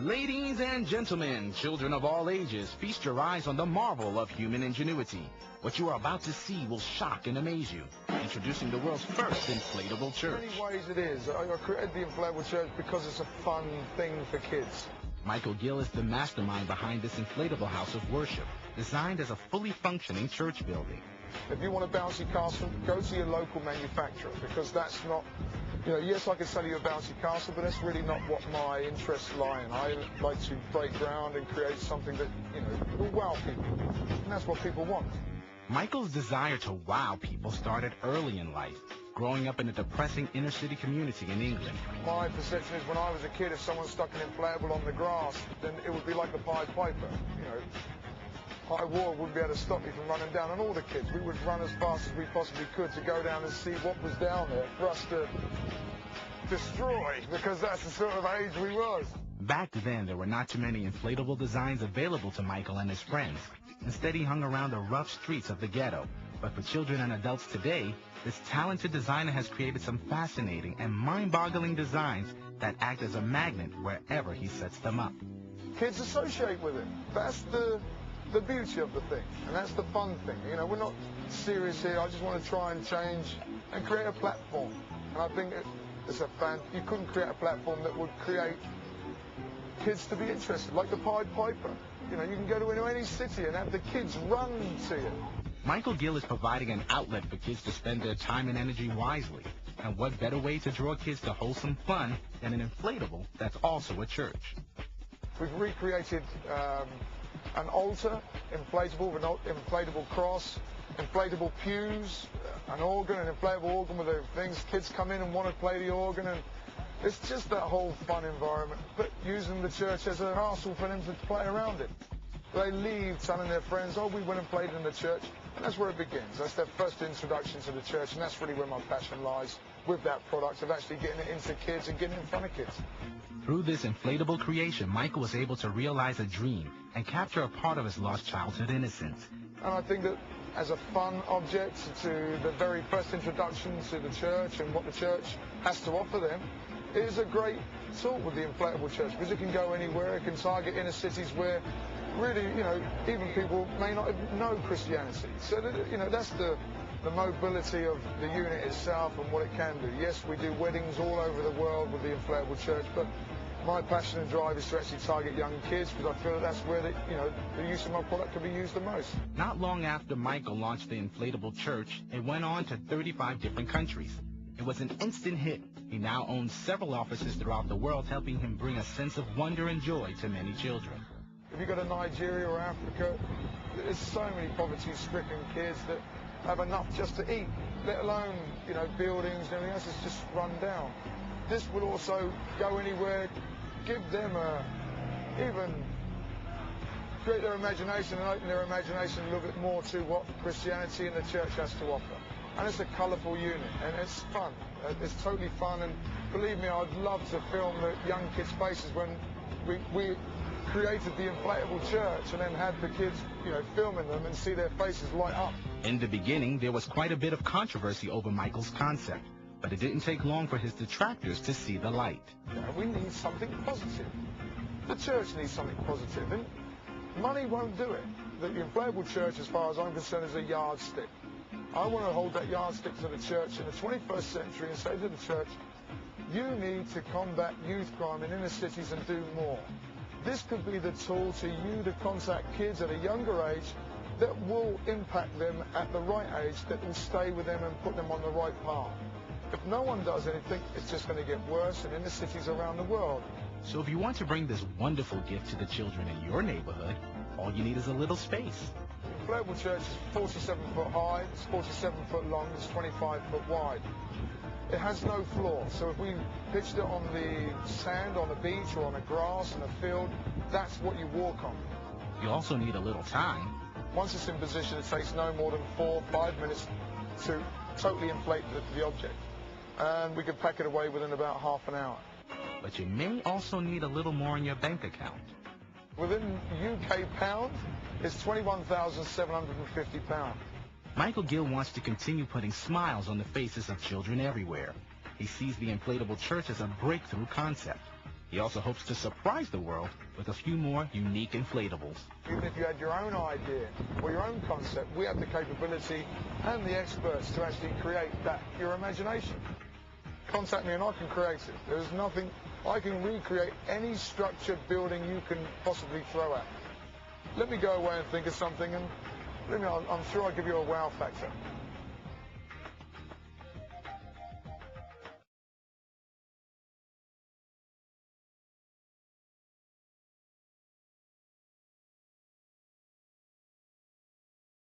Ladies and gentlemen, children of all ages, feast your eyes on the marvel of human ingenuity. What you are about to see will shock and amaze you. Introducing the world's first inflatable church. In many ways it is. I created the inflatable church because it's a fun thing for kids. Michael Gill is the mastermind behind this inflatable house of worship, designed as a fully functioning church building. If you want a bouncy castle, go to your local manufacturer, because that's not, yes, I can sell you a bouncy castle, but that's really not what my interests lie in. I like to break ground and create something that, will wow people. And that's what people want. Michael's desire to wow people started early in life, growing up in a depressing inner-city community in England. My perception is when I was a kid, if someone stuck an inflatable on the grass, then it would be like the Pied Piper, High war wouldn't be able to stop me from running down, and all the kids, we would run as fast as we possibly could to go down and see what was down there for us to destroy, because that's the sort of age we was. Back then, there were not too many inflatable designs available to Michael and his friends. Instead, he hung around the rough streets of the ghetto. But for children and adults today, this talented designer has created some fascinating and mind-boggling designs that act as a magnet wherever he sets them up. Kids associate with it. That's the beauty of the thing, and that's the fun thing. We're not serious here. I just want to try and change and create a platform. And I think you couldn't create a platform that would create kids to be interested, like the Pied Piper. You can go to any city and have the kids run to you. Michael Gill is providing an outlet for kids to spend their time and energy wisely. And what better way to draw kids to wholesome fun than an inflatable that's also a church? We've recreated an altar, inflatable, with an inflatable cross, inflatable pews, an organ, an inflatable organ with things. Kids come in and want to play the organ, and it's just that whole fun environment, but using the church as a castle for them to play around it. They leave telling their friends, oh, we went and played in the church, and that's where it begins. That's their first introduction to the church, and that's really where my passion lies with that product, of actually getting it into kids and getting it in front of kids. Through this inflatable creation, Michael was able to realize a dream and capture a part of his lost childhood innocence. And I think that as a fun object to the very first introduction to the church and what the church has to offer them, it is a great tool with the inflatable church, because it can go anywhere. It can target inner cities where really, even people may not know Christianity. So, that's the mobility of the unit itself and what it can do. Yes, we do weddings all over the world with the inflatable church, but my passion and drive is to actually target young kids, because I feel that that's where the use of my product can be used the most. Not long after Michael launched the inflatable church, it went on to 35 different countries. It was an instant hit. He now owns several offices throughout the world, helping him bring a sense of wonder and joy to many children. If you go to Nigeria or Africa, there's so many poverty-stricken kids that have enough just to eat, let alone, buildings and everything else is just run down. This will also go anywhere, give them even create their imagination and open their imagination a little bit more to what Christianity and the church has to offer. And it's a colourful unit, and it's fun. It's totally fun, and believe me, I'd love to film the young kids' faces when we created the inflatable church, and then had the kids, filming them and see their faces light up. In the beginning, there was quite a bit of controversy over Michael's concept, but it didn't take long for his detractors to see the light. We need something positive. The church needs something positive, and money won't do it. The inflatable church, as far as I'm concerned, is a yardstick. I want to hold that yardstick to the church in the 21st century and say to the church, you need to combat youth crime in inner cities and do more. This could be the tool to you to contact kids at a younger age that will impact them at the right age, that will stay with them and put them on the right path. If no one does anything, it's just going to get worse in inner cities around the world. So if you want to bring this wonderful gift to the children in your neighborhood, all you need is a little space. The inflatable church is 47 foot high, it's 47 foot long, it's 25 foot wide. It has no floor, so if we pitched it on the sand, on the beach, or on the grass in a field, that's what you walk on. You also need a little time. Once it's in position, it takes no more than 4 or 5 minutes to totally inflate the object. And we could pack it away within about half an hour. But you may also need a little more in your bank account. Within UK pound, it's £21,750. Michael Gill wants to continue putting smiles on the faces of children everywhere. He sees the inflatable church as a breakthrough concept. He also hopes to surprise the world with a few more unique inflatables. Even if you had your own idea or your own concept, we have the capability and the experts to actually create that, your imagination. Contact me and I can create it. There's nothing, I can recreate any structured building you can possibly throw at. Let me go away and think of something, and I'm sure I'll give you a wow factor.